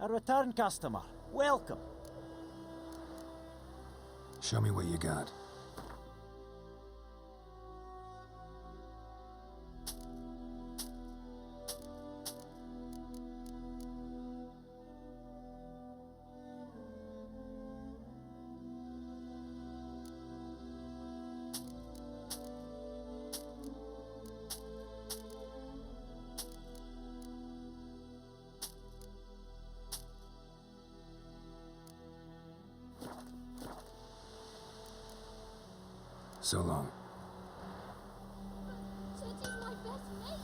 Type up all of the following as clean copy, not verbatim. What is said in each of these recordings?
return customer. Welcome. Show me what you got. So long. Teddy's my best mate.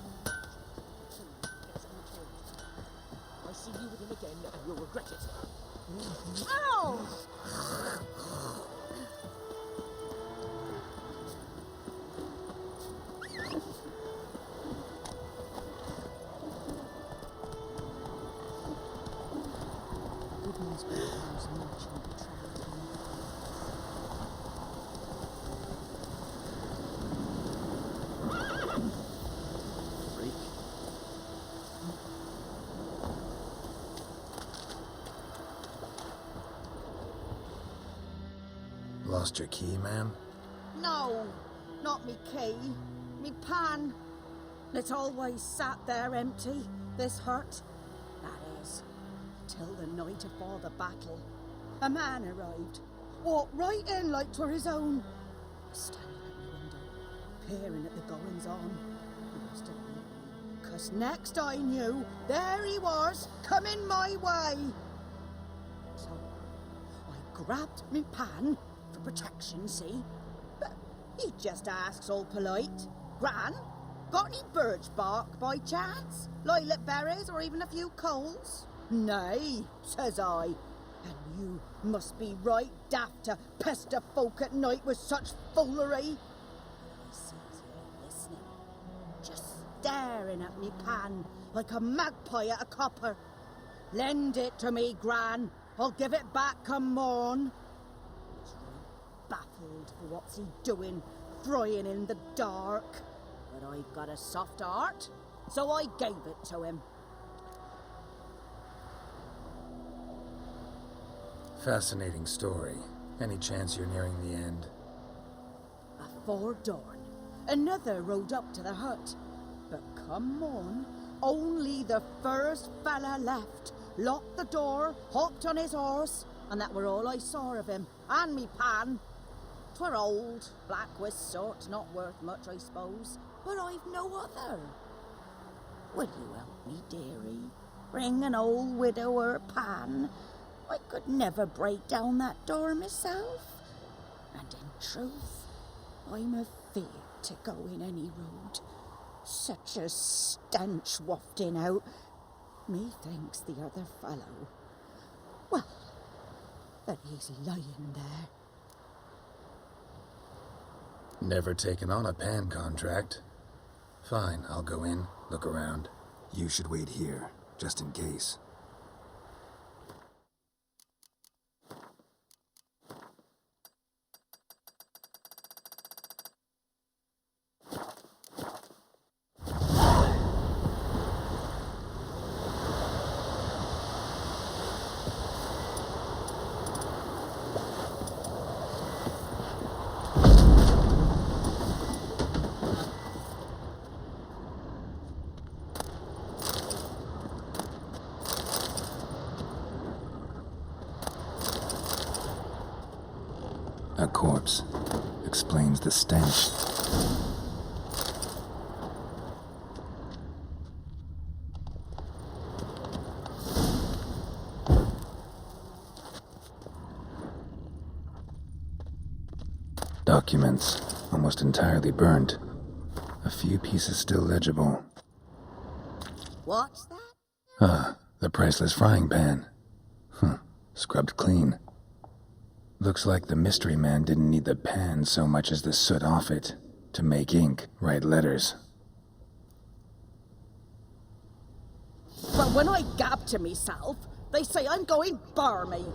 I see you with him again, and you'll regret it. Ow! Goodman's Greenhouse merchant betrayed him. Freak. Lost your key, ma'am? No, not me key. Me pan. It always sat there empty, this hut. That is, till the night afore the battle. A man arrived, walked right in like 'twere his own. Standing at the window, peering at the goings-on. He must have known me, 'cause next I knew, there he was, coming my way. So, I grabbed me pan, for protection, see? But he just asks all polite, Gran, got any birch bark by chance? Lilac berries or even a few coals? Nay, says I. And you must be right daft to pester folk at night with such foolery. And I sits here listening, just staring at me pan like a magpie at a copper. Lend it to me, Gran. I'll give it back come morn. He's right baffled for what's he doing, frying in the dark. But I've got a soft heart, so I gave it to him. Fascinating story. Any chance you're nearing the end? Afore dawn, another rode up to the hut. But come on, only the first fella left, locked the door, hopped on his horse, and that were all I saw of him, and me pan. 'Twere old, black with sort, not worth much, I suppose, but I've no other. Will you help me, dearie? Bring an old widower pan? I could never break down that door myself. And in truth, I'm afeard to go in any road. Such a stench wafting out. Methinks the other fellow, well, that he's lying there. Never taken on a pan contract. Fine, I'll go in, look around. You should wait here, just in case. A corpse. Explains the stench. Documents. Almost entirely burnt. A few pieces still legible. What's that? Ah, the priceless frying pan. Scrubbed clean. Looks like the mystery man didn't need the pan so much as the soot off it to make ink, write letters. But when I gab to myself, they say I'm going barmy.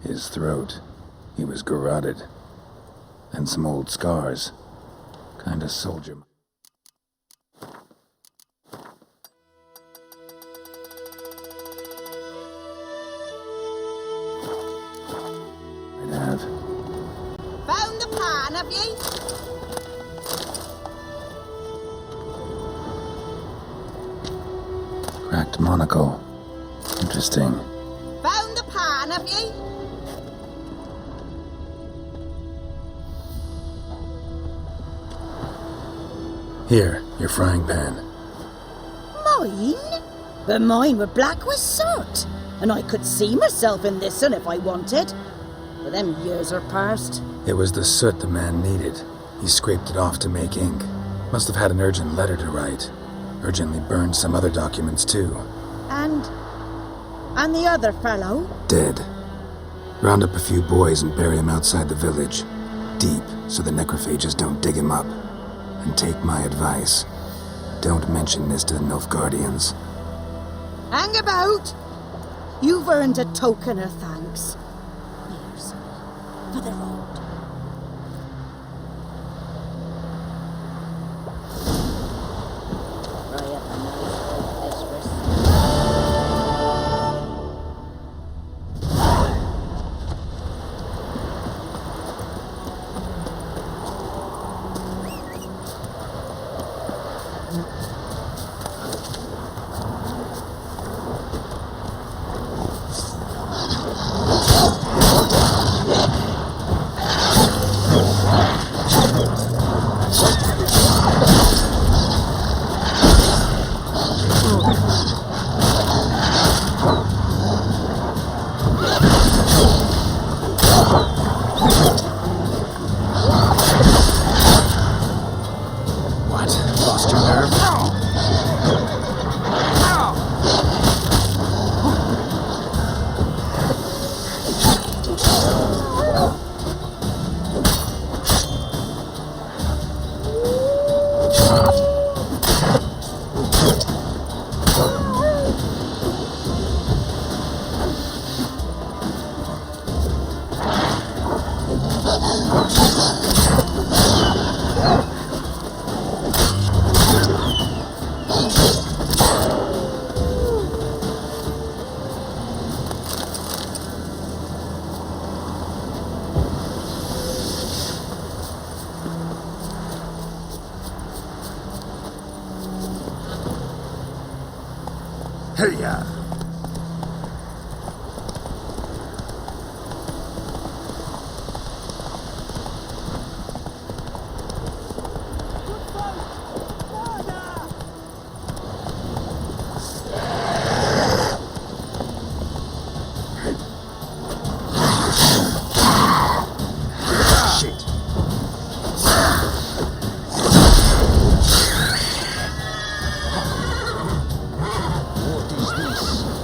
His throat. He was garroted. and some old scars. Kinda soldier. I'd have. Found the pan, have ye? Cracked monocle. Interesting. Found the pan, have ye? Here, your frying pan. Mine? But mine were black with soot, and I could see myself in this one if I wanted. But them years are past. It was the soot the man needed. He scraped it off to make ink. Must have had an urgent letter to write. Urgently burned some other documents too. And the other fellow? Dead. Round up a few boys and bury him outside the village. Deep, so the necrophages don't dig him up. And take my advice. Don't mention this to the Nilfgaardians. Hang about! You've earned a token of thanks. Here's for the road. Try up a nice like this for What? Lost your nerve? Hey-ya! Shit! What is this?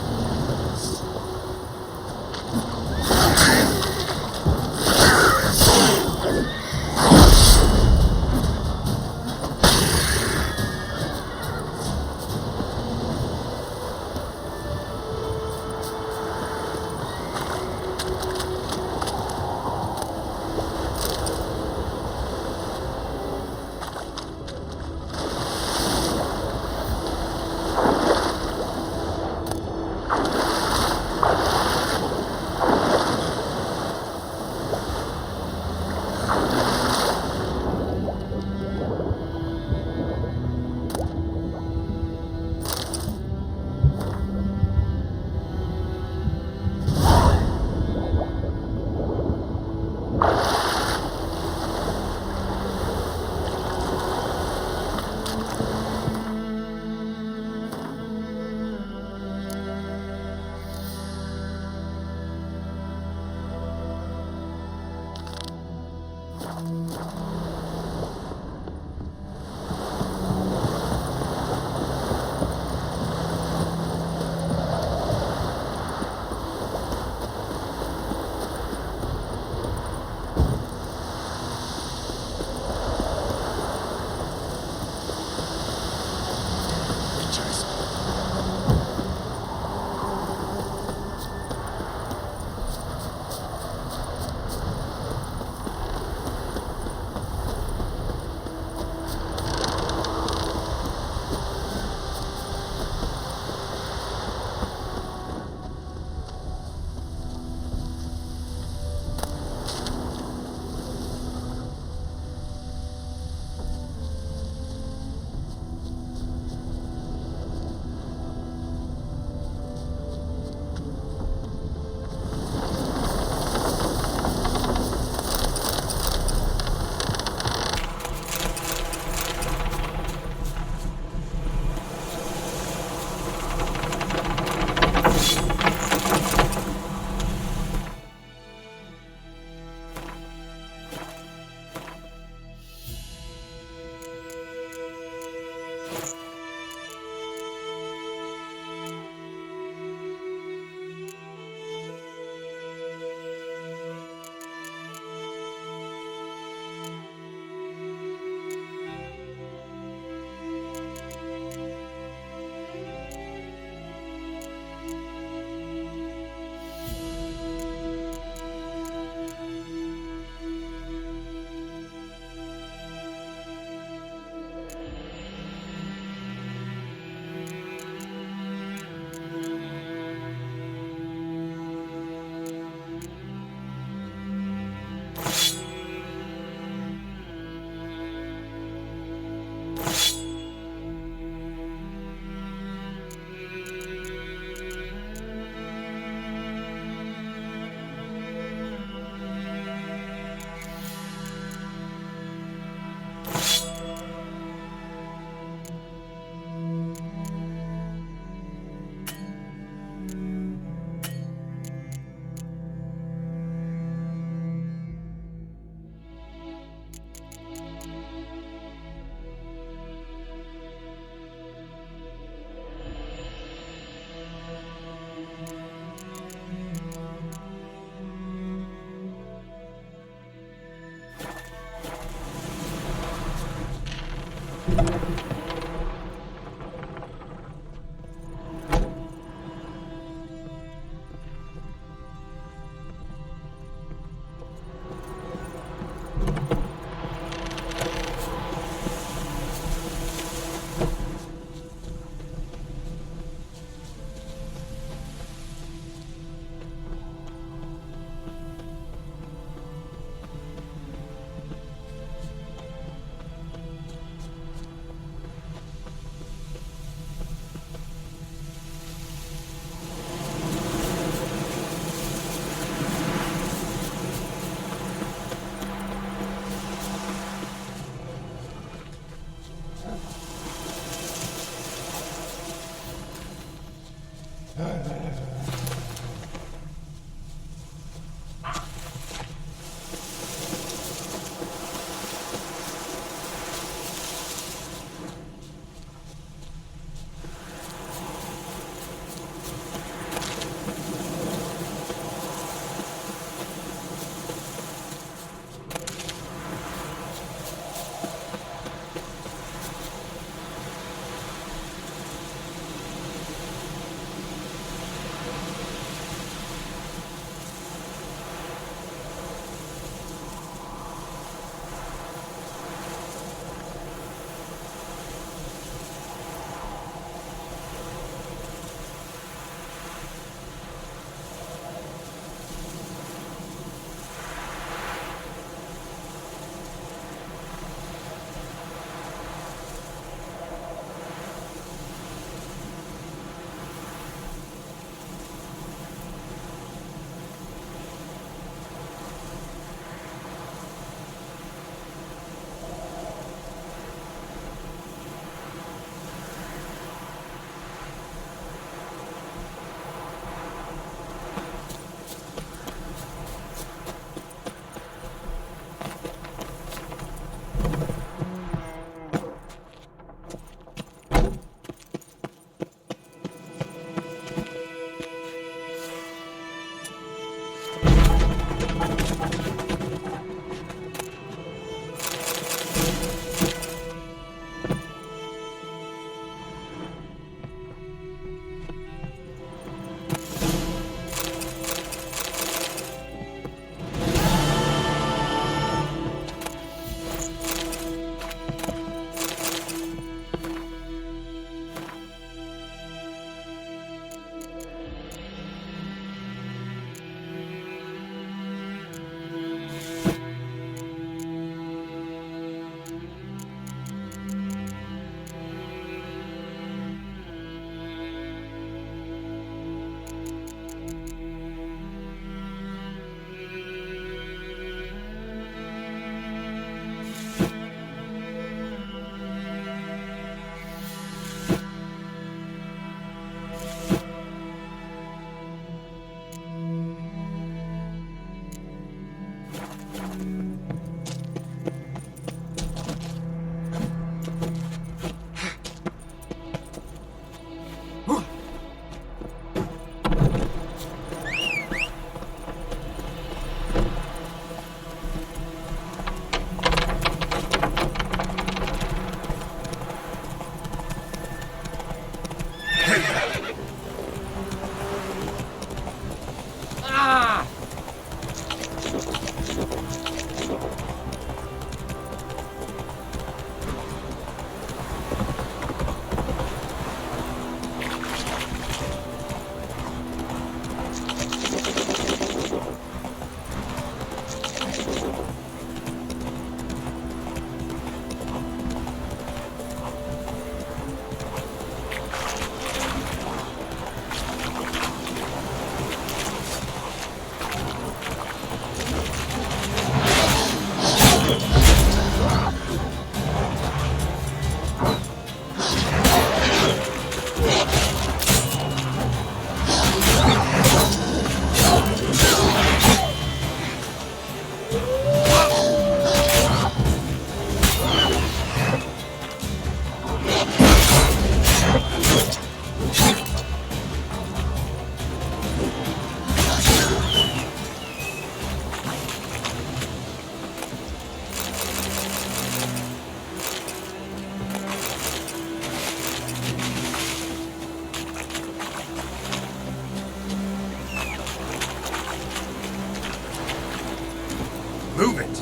Move it!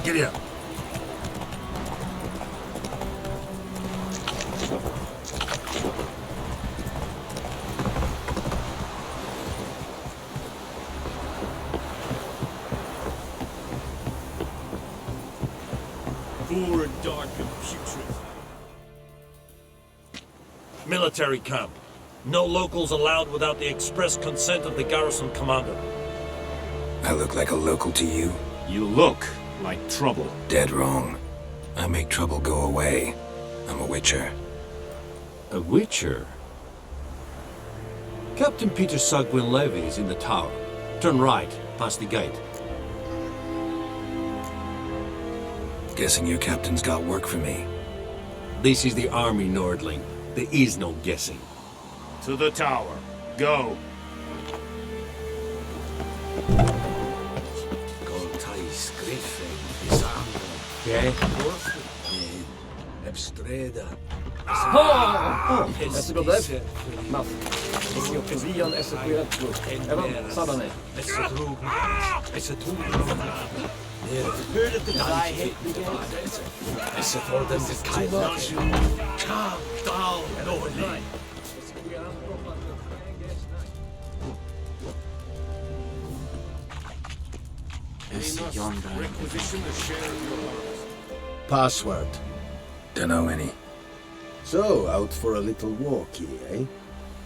Get up. Military camp. No locals allowed without the express consent of the garrison commander. I look like a local to you? You look like trouble. Dead wrong. I make trouble go away. I'm a witcher. A witcher? Captain Peter Sagwin Levy is in the tower. Turn right, past the gate. Guessing your captain's got work for me. This is the army, Nordling. There is no guessing. To the tower. Go. Okay. Esse go deve? Mas, esse eu queria essa coisa tudo. Era sadane. Esse for them is kind Calm down, Nordling. Password. Dunno any. So, out for a little walkie, eh?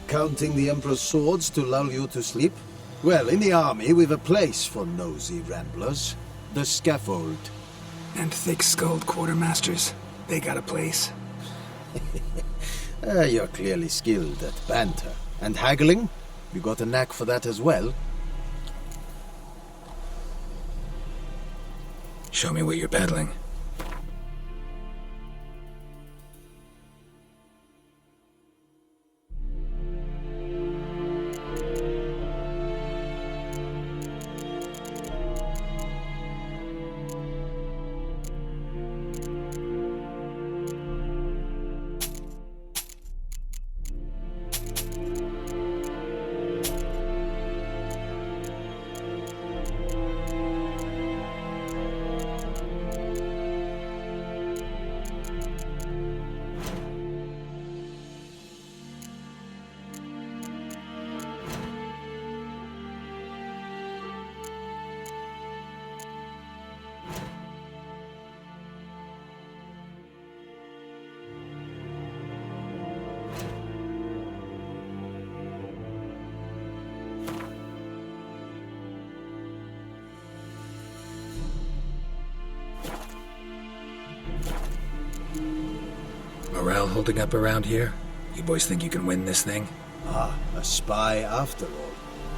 Counting the Emperor's swords to lull you to sleep? Well, in the army, we've a place for nosy ramblers. The scaffold. And thick-skulled quartermasters. They got a place. You're clearly skilled at banter. And haggling? You got a knack for that as well? Show me what you're peddling. Morale holding up around here? You boys think you can win this thing? Ah, a spy after all.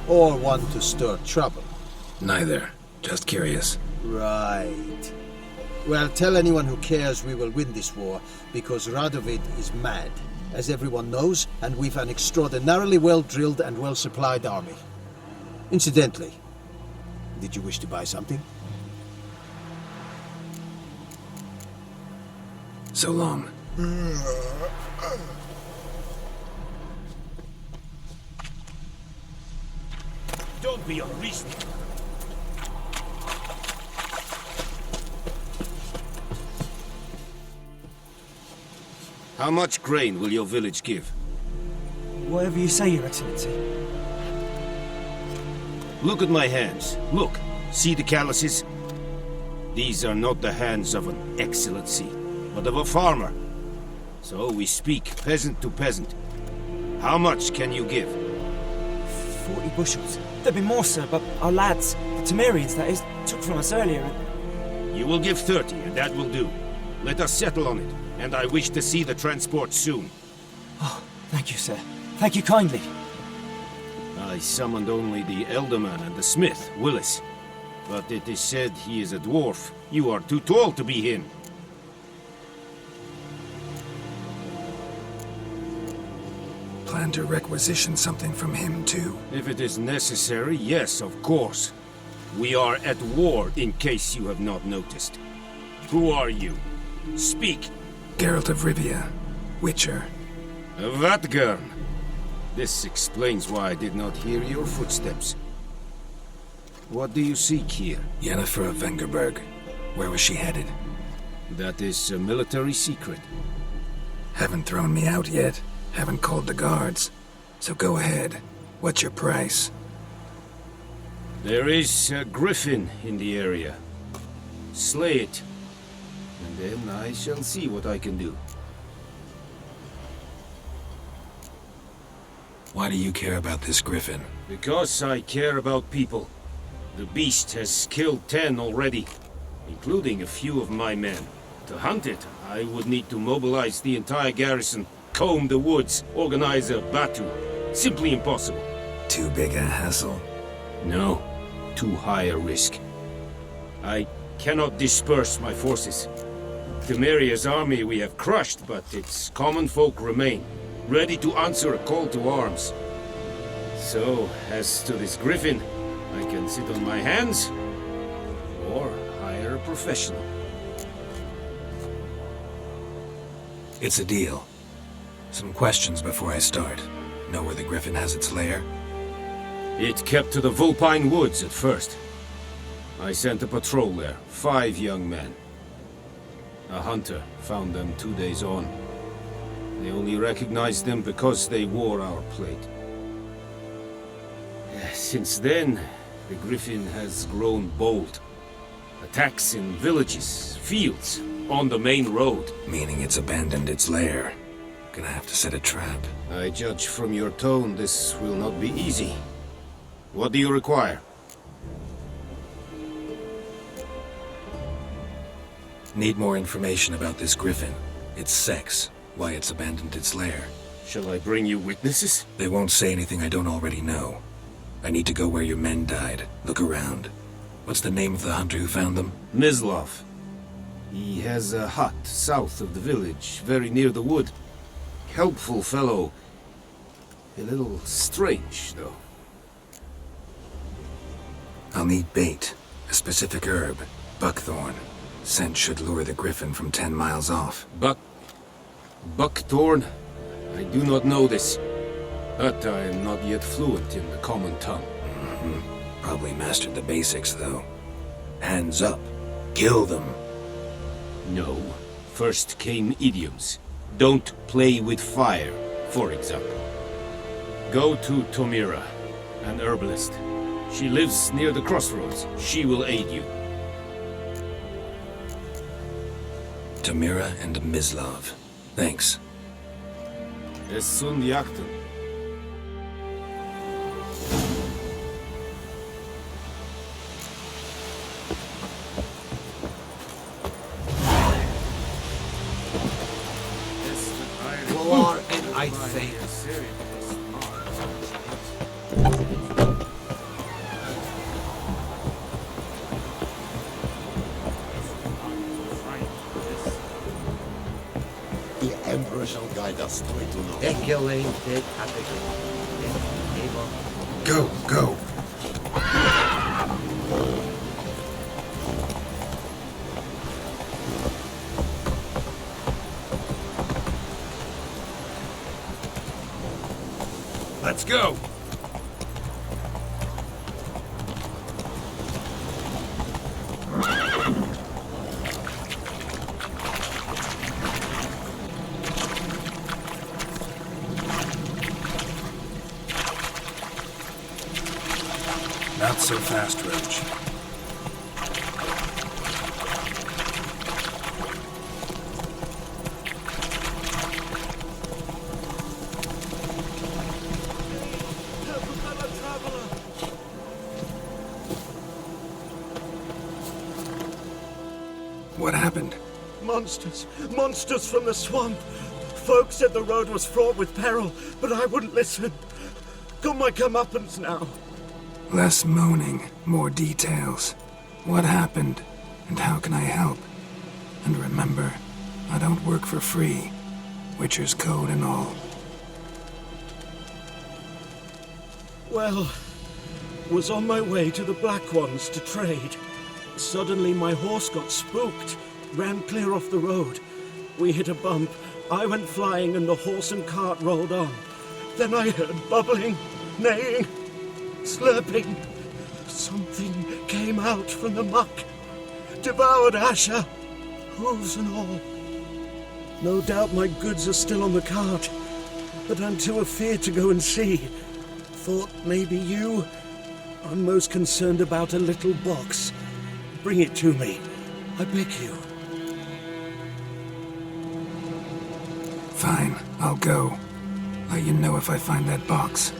Or one to stir trouble. Neither. Just curious. Right. Well, tell anyone who cares we will win this war, because Radovid is mad, as everyone knows, and we've an extraordinarily well-drilled and well-supplied army. Incidentally, did you wish to buy something? So long. Don't be unreasonable. How much grain will your village give? Whatever you say, Your Excellency. Look at my hands. Look. See the calluses? These are not the hands of an excellency, but of a farmer. So we speak peasant to peasant. How much can you give? 40 bushels. There'd be more, sir, but our lads, the Temerians, that is, took from us earlier. You will give 30, and that will do. Let us settle on it, and I wish to see the transport soon. Oh, thank you, sir. Thank you kindly. I summoned only the Elderman and the smith, Willis. But it is said he is a dwarf. You are too tall to be him. Plan to requisition something from him, too? If it is necessary, yes, of course. We are at war, in case you have not noticed. Who are you? Speak! Geralt of Rivia. Witcher. Vatgern! This explains why I did not hear your footsteps. What do you seek here? Yennefer of Vengerberg. Where was she headed? That is a military secret. Haven't thrown me out yet. Haven't called the guards. So go ahead. What's your price? There is a griffin in the area. Slay it. and then I shall see what I can do. Why do you care about this griffin? Because I care about people. The beast has killed 10 already, including a few of my men. To hunt it, I would need to mobilize the entire garrison, comb the woods, organize a batu. Simply impossible. Too big a hassle. No, too high a risk. I cannot disperse my forces. Temeria's army we have crushed, but its common folk remain, ready to answer a call to arms. So, as to this griffin, I can sit on my hands, or hire a professional. It's a deal. Some questions before I start. Know where the griffin has its lair? It kept to the Vulpine Woods at first. I sent a patrol there, 5 young men. A hunter found them 2 days on. They only recognized them because they wore our plate. Since then, the griffin has grown bold. Attacks in villages, fields, on the main road. Meaning it's abandoned its lair. Gonna have to set a trap. I judge from your tone this will not be easy. What do you require? Need more information about this griffin. Its sex, why it's abandoned its lair. Shall I bring you witnesses? They won't say anything I don't already know. I need to go where your men died. Look around. What's the name of the hunter who found them? Mislav. He has a hut south of the village, very near the wood. Helpful fellow. A little strange, though. I'll need bait. A specific herb. Buckthorn. Scent should lure the griffin from 10 miles off. Buckthorn? I do not know this. But I am not yet fluent in the common tongue. Probably mastered the basics, though. Hands up. Kill them. No. First came idioms. Don't play with fire, for example. Go to Tomira, an herbalist. She lives near the crossroads. She will aid you. Tamira and Mislav. Thanks. Essun Yakten. War and I think. The Emperor shall guide us straight to know. Go, go. Let's go! Not so fast, Roach. What happened? Monsters! Monsters from the swamp! Folk said the road was fraught with peril, but I wouldn't listen. Got my comeuppance now. Less moaning, more details. What happened, and how can I help? And remember, I don't work for free. Witcher's code and all. Well, was on my way to the Black Ones to trade. Suddenly my horse got spooked, ran clear off the road. We hit a bump, I went flying and the horse and cart rolled on. Then I heard bubbling, neighing, slurping. Something came out from the muck, devoured Asher, hooves and all. No doubt my goods are still on the cart, but I'm too afeard to go and see. Thought maybe you? I'm most concerned about a little box. Bring it to me, I beg you. Fine, I'll go. Let you know if I find that box.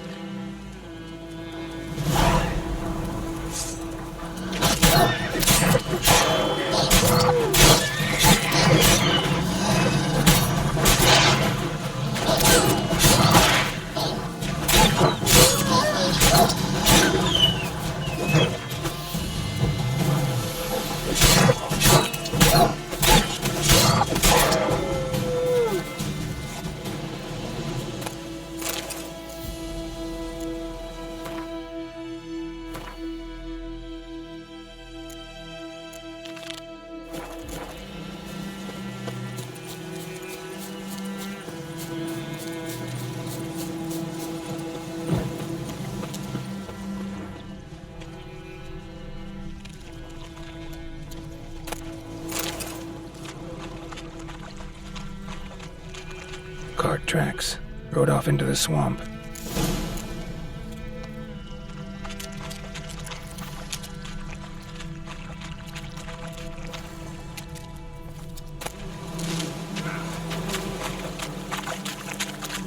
Cart tracks. Rode off into the swamp.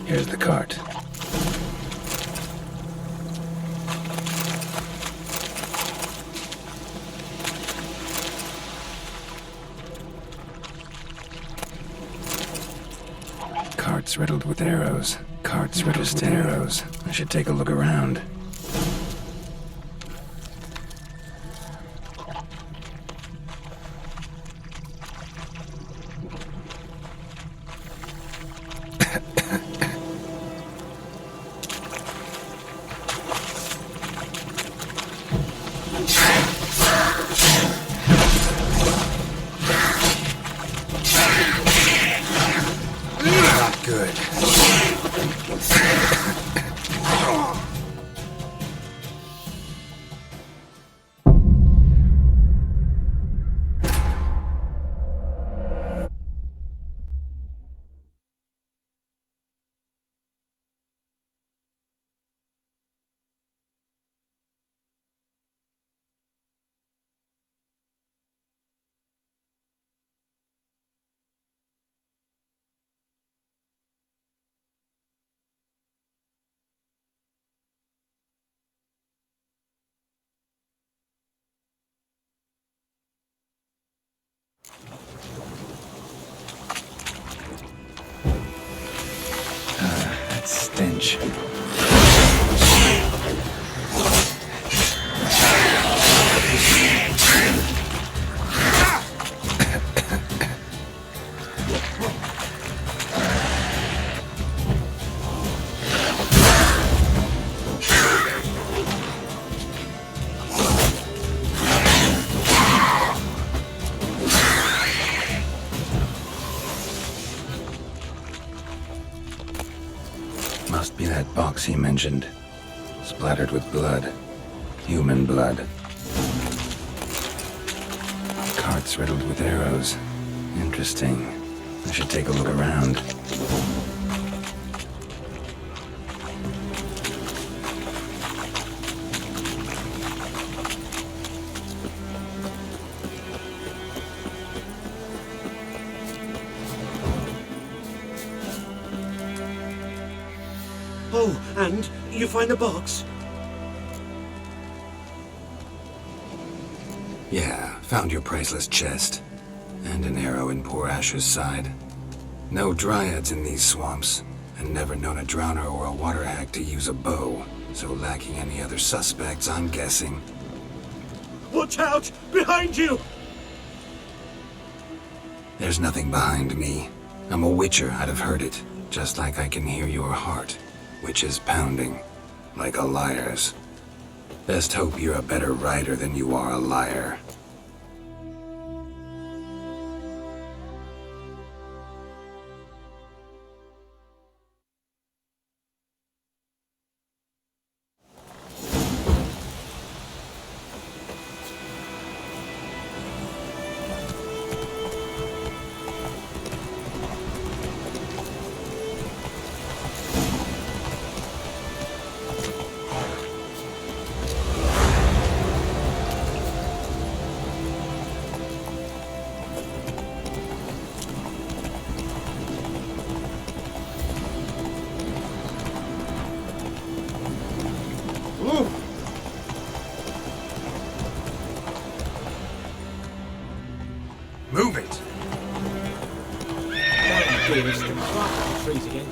Here's the cart. Carts riddled with arrows. Carts riddled with arrows. I should take a look around. Not good. That stench. Must be that box he mentioned. Splattered with blood. Human blood. Carts riddled with arrows. Interesting. I should take a look around. Oh, and you find the box? Yeah, found your priceless chest. And an arrow in poor Asher's side. No dryads in these swamps, and never known a drowner or a water hag to use a bow. So lacking any other suspects, I'm guessing. Watch out! Behind you! There's nothing behind me. I'm a witcher, I'd have heard it. Just like I can hear your heart, which is pounding. Like a liar's. Best hope you're a better rider than you are a liar. clearest the bark of the trees again.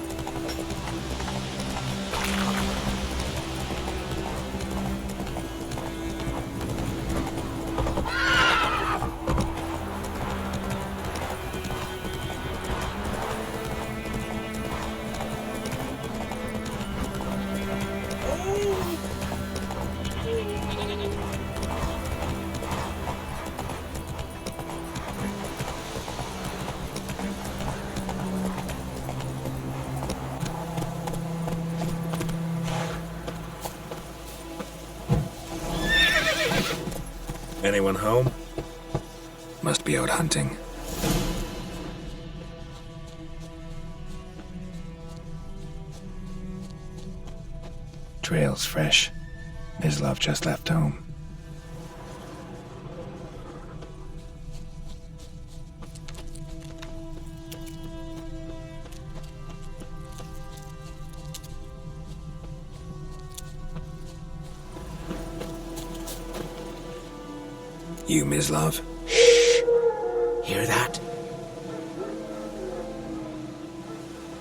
Anyone home? Must be out hunting. Trail's fresh. Mislav just left home. You, Mislav? Hear that?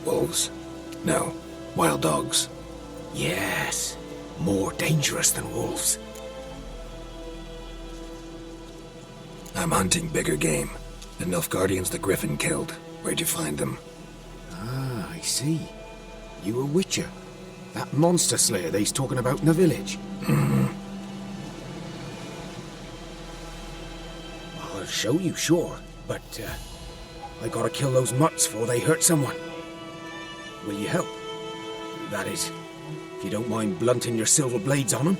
Wolves? No. Wild dogs. Yes. More dangerous than wolves. I'm hunting bigger game. The Nilfgaardians the Griffin killed. Where'd you find them? Ah, I see. You a witcher. That monster slayer they's talking about in the village. I'll show you, sure. But, I gotta kill those mutts before they hurt someone. Will you help? That is, if you don't mind blunting your silver blades on them.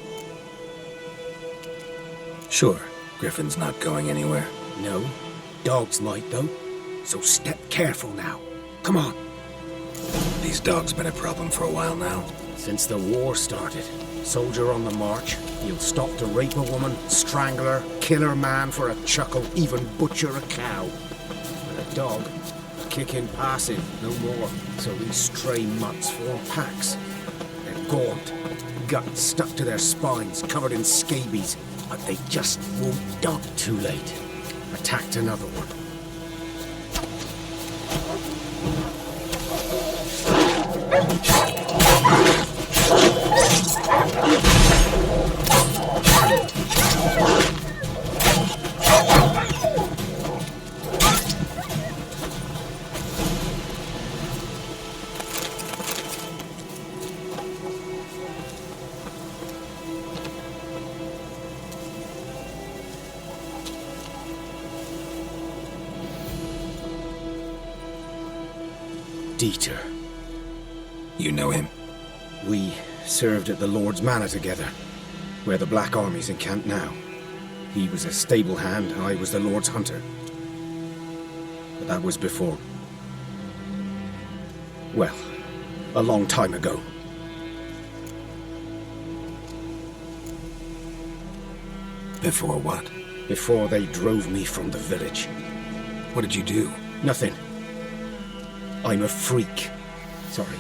Sure. Griffin's not going anywhere. No. Dogs might, though. So step careful now. Come on. These dogs been a problem for a while now. Since the war started. Soldier on the march. He'll stop to rape a woman, strangle her, kill her man for a chuckle, even butcher a cow. But a dog, kick in passing, no more. So these stray mutts form packs. They're gaunt, guts stuck to their spines, covered in scabies, but they just won't die. Too late. Attacked another one. Dieter. You know him? We served at the Lord's Manor together, where the Black Army's encamped now. He was a stable hand, I was the Lord's hunter. But that was before... well, a long time ago. Before what? Before they drove me from the village. What did you do? Nothing. I'm a freak. Sorry.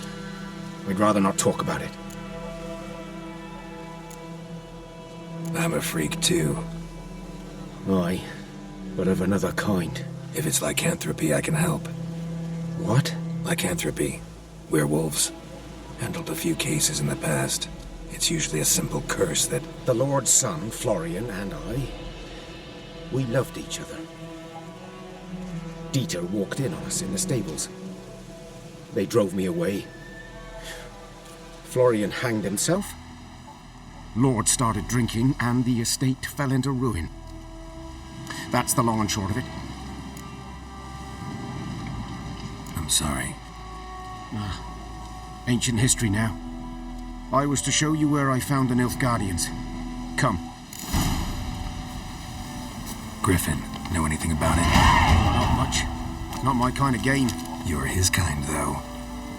I'd rather not talk about it. I'm a freak too. Aye, but of another kind. If it's lycanthropy, I can help. What? Lycanthropy. Werewolves. Handled a few cases in the past. It's usually a simple curse that... The Lord's son, Florian, and I... we loved each other. Dieter walked in on us in the stables. They drove me away. Florian hanged himself. Lord started drinking, and the estate fell into ruin. That's the long and short of it. I'm sorry. Ancient history now. I was to show you where I found the Nilfgaardians. Come. Griffin, know anything about it? Not much. Not my kind of game. You're his kind, though.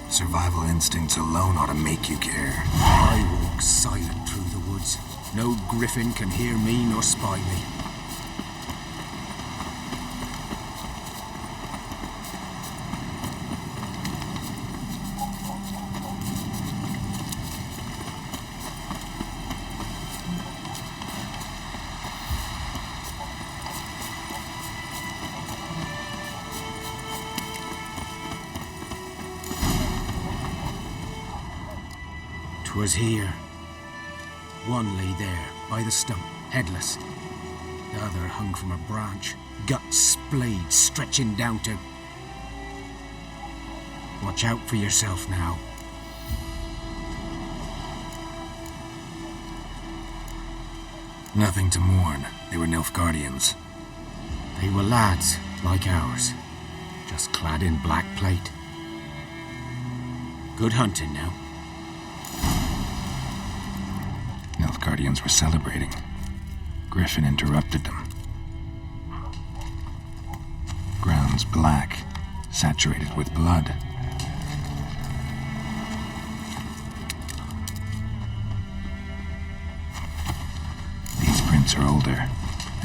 Survival instincts alone ought to make you care. I walk silent through the woods. No griffin can hear me nor spy me. 'Twas here. One lay there, by the stump, headless. The other hung from a branch, guts splayed, stretching down to... Watch out for yourself now. Nothing to mourn. They were Nilfgaardians. They were lads, like ours, just clad in black plate. Good hunting now. Nilfgaardians were celebrating. Griffin interrupted them. Ground's black, saturated with blood. These prints are older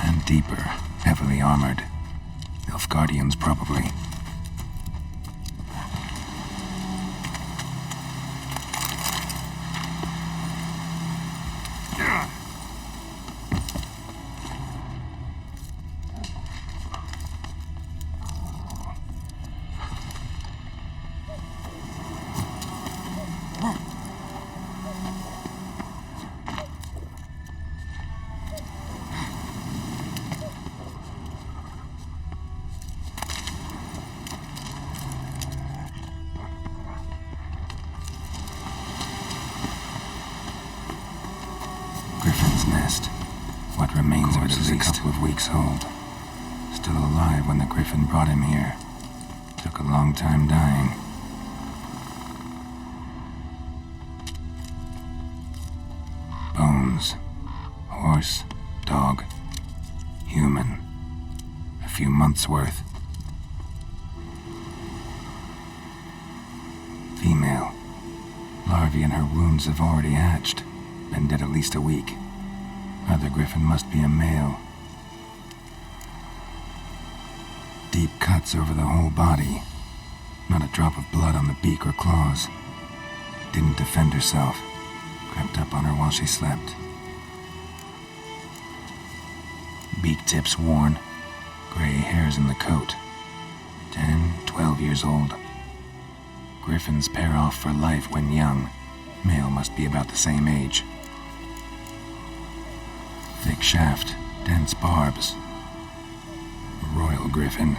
and deeper, heavily armored. Nilfgaardians, probably. Griffin's nest. What remains of it is a couple of weeks old. Still alive when the Griffin brought him here. Took a long time dying. Bones. Horse. Dog. Human. A few months' worth. Female. Larvae in her wounds have already hatched. Been dead at least a week. Other Griffin must be a male. Deep cuts over the whole body. Not a drop of blood on the beak or claws. Didn't defend herself. Crept up on her while she slept. Beak tips worn. Gray hairs in the coat. 10, 12 years old. Griffins pair off for life when young. Male must be about the same age. Thick shaft, dense barbs. A royal griffin.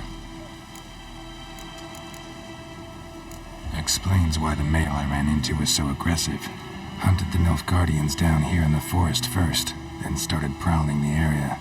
Explains why the male I ran into was so aggressive. Hunted the Nilfgaardians down here in the forest first, then started prowling the area.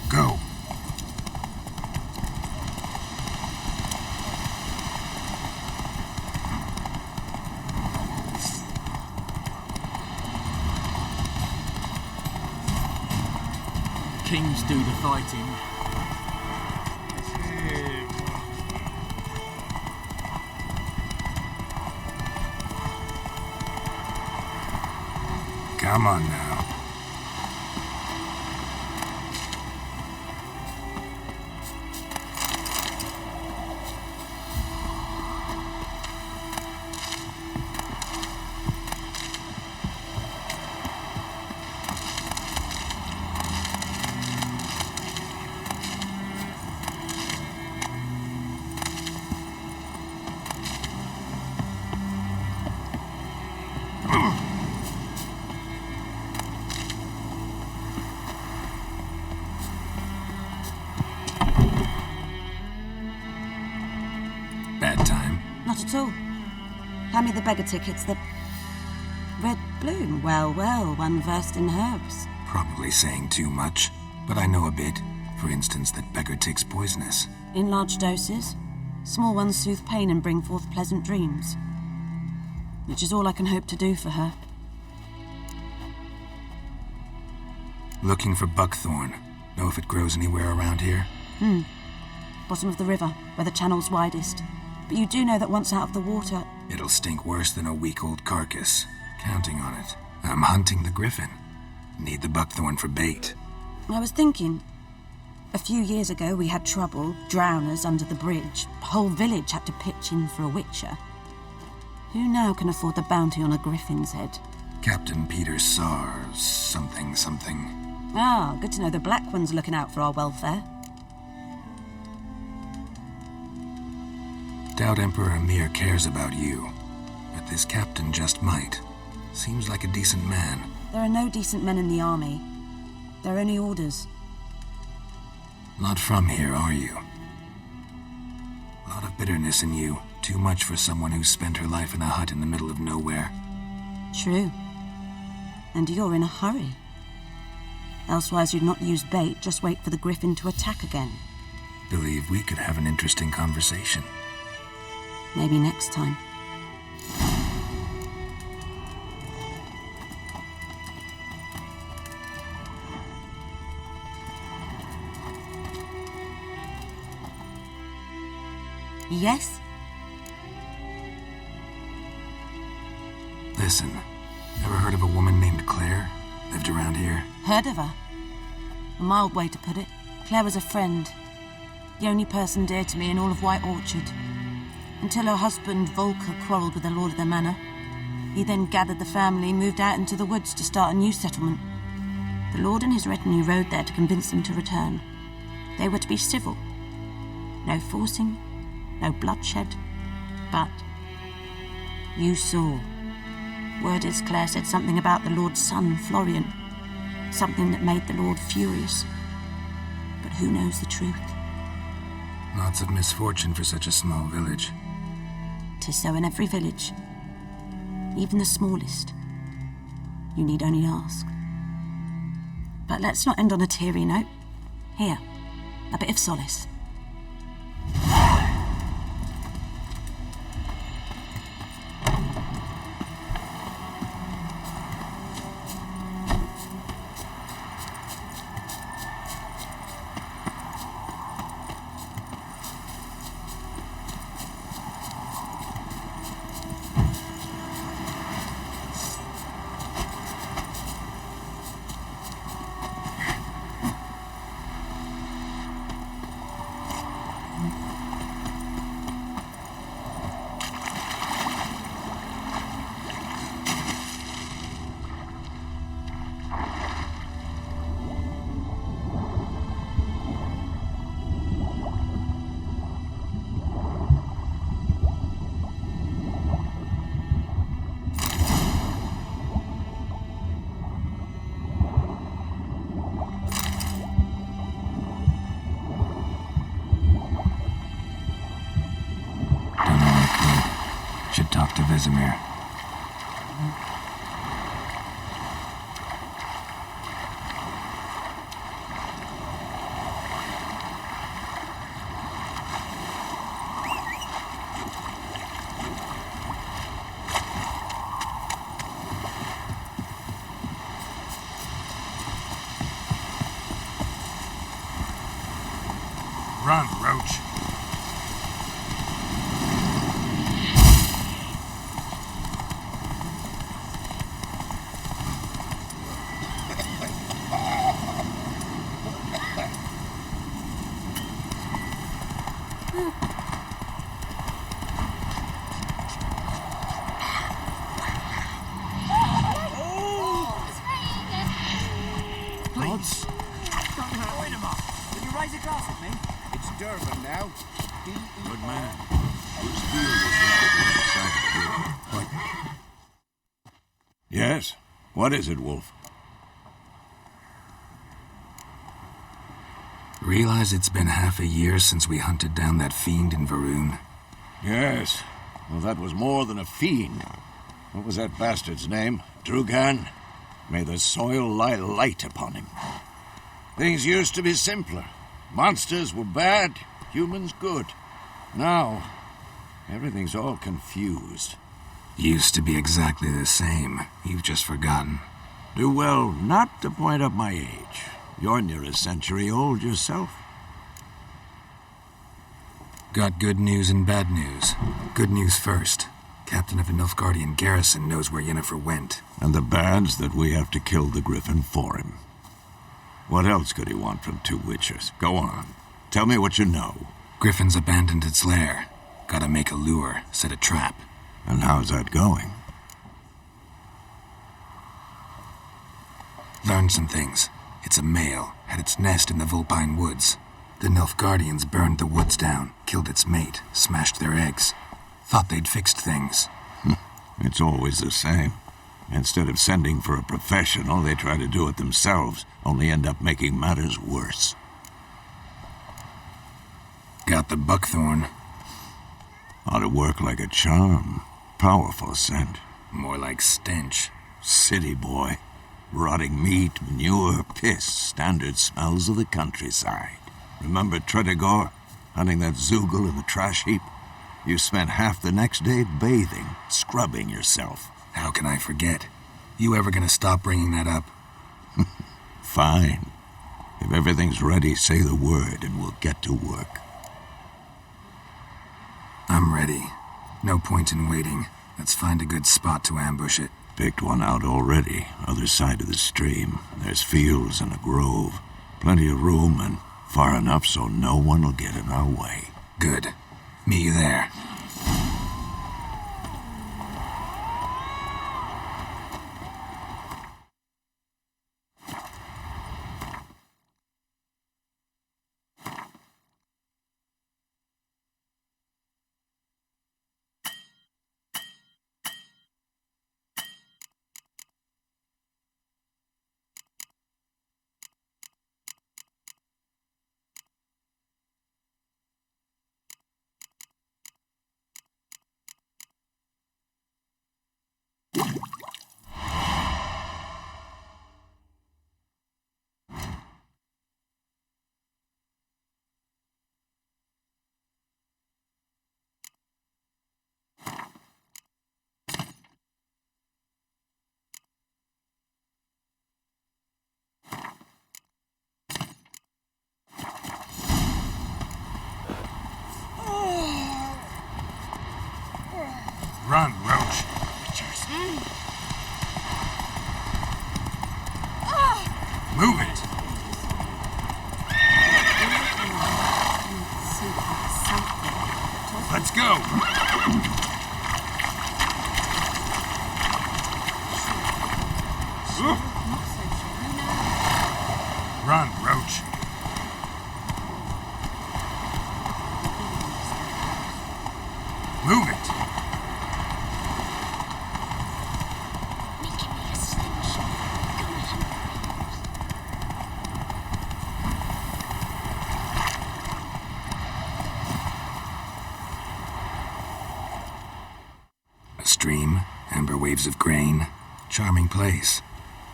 Go! Kings do the fighting. Come on now. at all. Hand me the beggar tickets, the red bloom. Well, one versed in herbs. Probably saying too much, but I know a bit. For instance, that beggar tick's poisonous. In large doses, small ones soothe pain and bring forth pleasant dreams. Which is all I can hope to do for her. Looking for buckthorn. Know if it grows anywhere around here? Bottom of the river, where the channel's widest. But you do know that once out of the water... It'll stink worse than a week-old carcass. Counting on it. I'm hunting the griffin. Need the buckthorn for bait. I was thinking... A few years ago we had trouble, drowners under the bridge. The whole village had to pitch in for a witcher. Who now can afford the bounty on a griffin's head? Captain Peter Sar, something. Ah, good to know the Black One's looking out for our welfare. Doubt Emperor Emir cares about you, but this captain just might. Seems like a decent man. There are no decent men in the army. There are only orders. Not from here, are you? A lot of bitterness in you. Too much for someone who's spent her life in a hut in the middle of nowhere. True. And you're in a hurry. Elsewise you'd not use bait, just wait for the griffin to attack again. Believe we could have an interesting conversation. Maybe next time. Yes? Listen, ever heard of a woman named Claire? Lived around here? Heard of her? A mild way to put it. Claire was a friend. The only person dear to me in all of White Orchard. Until her husband, Volker, quarrelled with the lord of the manor. He then gathered the family, moved out into the woods to start a new settlement. The lord and his retinue rode there to convince them to return. They were to be civil. No forcing, no bloodshed. But you saw. Word is Claire said something about the lord's son, Florian. Something that made the lord furious. But who knows the truth? Lots of misfortune for such a small village. 'Tis so in every village. Even the smallest. You need only ask. But let's not end on a teary note. Here, a bit of solace. Should talk to Vesemir. Run, Roach. Durban now. Good man. Yes? What is it, Wolf? Realize it's been half a year since we hunted down that fiend in Varun? Yes. Well, that was more than a fiend. What was that bastard's name? Drugan? May the soil lie light upon him. Things used to be simpler. Monsters were bad, humans good. Now, everything's all confused. Used to be exactly the same. You've just forgotten. Do well not to point up my age. You're near a century old yourself. Got good news and bad news. Good news first. Captain of the Nilfgaardian garrison knows where Yennefer went. And the bad's that we have to kill the Griffin for him. What else could he want from two witches? Go on. Tell me what you know. Griffin's abandoned its lair. Gotta make a lure, set a trap. And how's that going? Learned some things. It's a male, had its nest in the Vulpine Woods. The Nilfgaardians burned the woods down, killed its mate, smashed their eggs. Thought they'd fixed things. It's always the same. Instead of sending for a professional, they try to do it themselves, only end up making matters worse. Got the buckthorn. Ought to work like a charm. Powerful scent. More like stench. City boy. Rotting meat, manure, piss, standard smells of the countryside. Remember Tredegor? Hunting that Zoogle in the trash heap? You spent half the next day bathing, scrubbing yourself. How can I forget? You ever gonna stop bringing that up? Fine. If everything's ready, say the word and we'll get to work. I'm ready. No point in waiting. Let's find a good spot to ambush it. Picked one out already, other side of the stream. There's fields and a grove. Plenty of room and far enough so no one will get in our way. Good. Meet you there. Run, Roach. Move it. Let's go. Run, Roach. Move it. Stream, amber waves of grain. Charming place.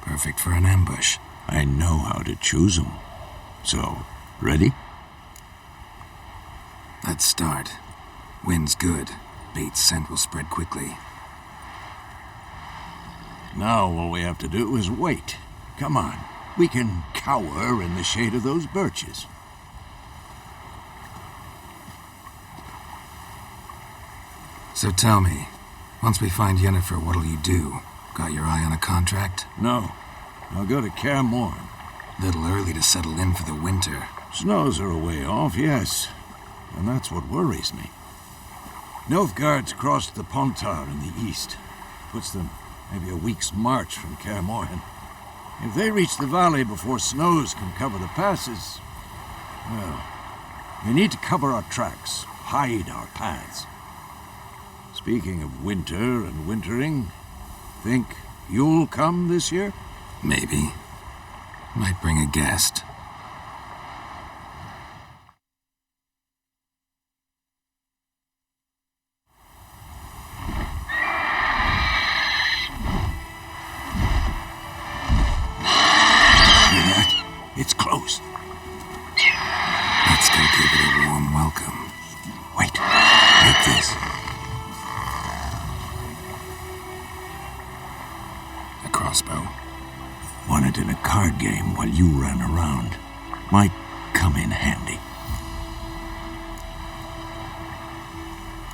Perfect for an ambush. I know how to choose them. So, ready? Let's start. Wind's good. Bait's scent will spread quickly. Now all we have to do is wait. Come on. We can cower in the shade of those birches. So tell me, once we find Yennefer, what'll you do? Got your eye on a contract? No. I'll go to Kaer Morhen. Little early to settle in for the winter. Snows are a way off, yes. And that's what worries me. Nilfgaard's crossed the Pontar in the east. Puts them maybe a week's march from Kaer Morhen. If they reach the valley before snows can cover the passes, well, we need to cover our tracks, hide our paths. Speaking of winter and wintering, think you'll come this year? Maybe. Might bring a guest. a card game while you ran around. Might come in handy.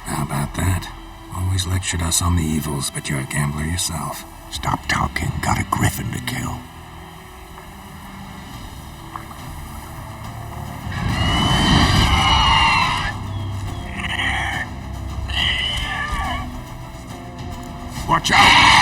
How about that? Always lectured us on the evils, but you're a gambler yourself. Stop talking. Got a griffin to kill. Watch out!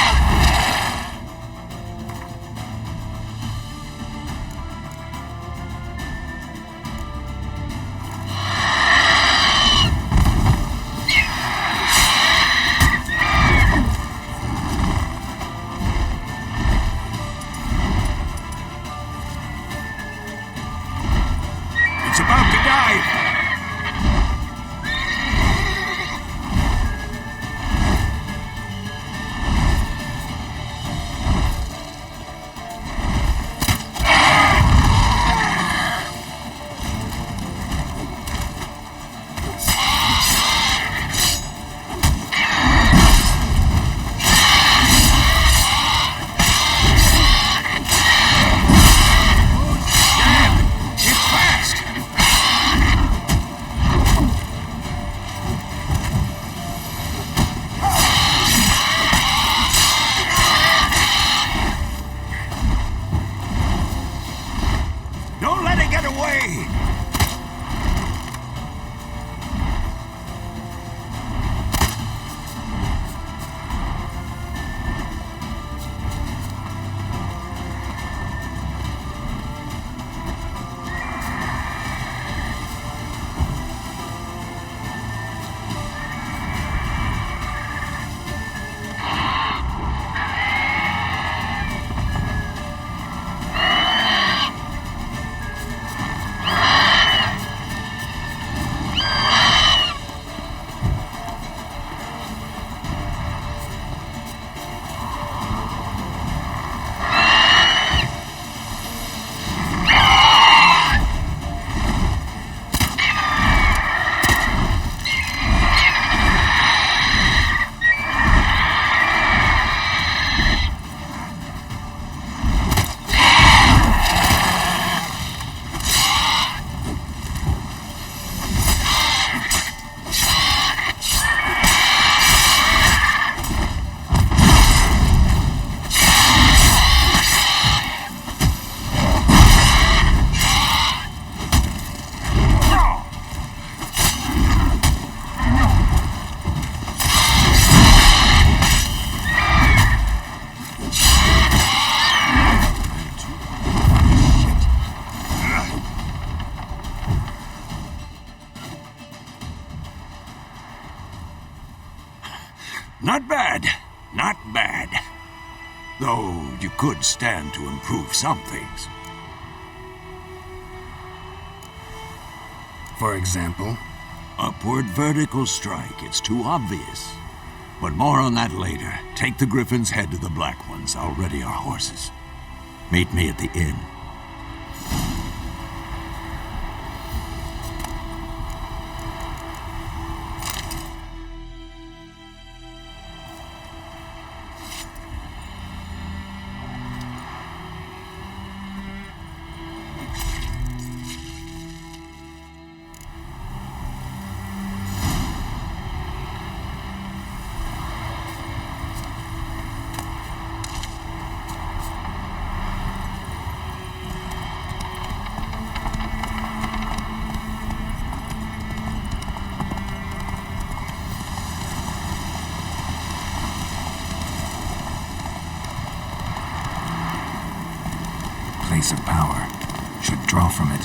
It's about to dive! Don't let it get away! Not bad. Not bad. Though you could stand to improve some things. For example? Upward vertical strike. It's too obvious. But more on that later. Take the Griffin's head to the Black Ones. I'll ready our horses. Meet me at the inn. Place of power. Should draw from it.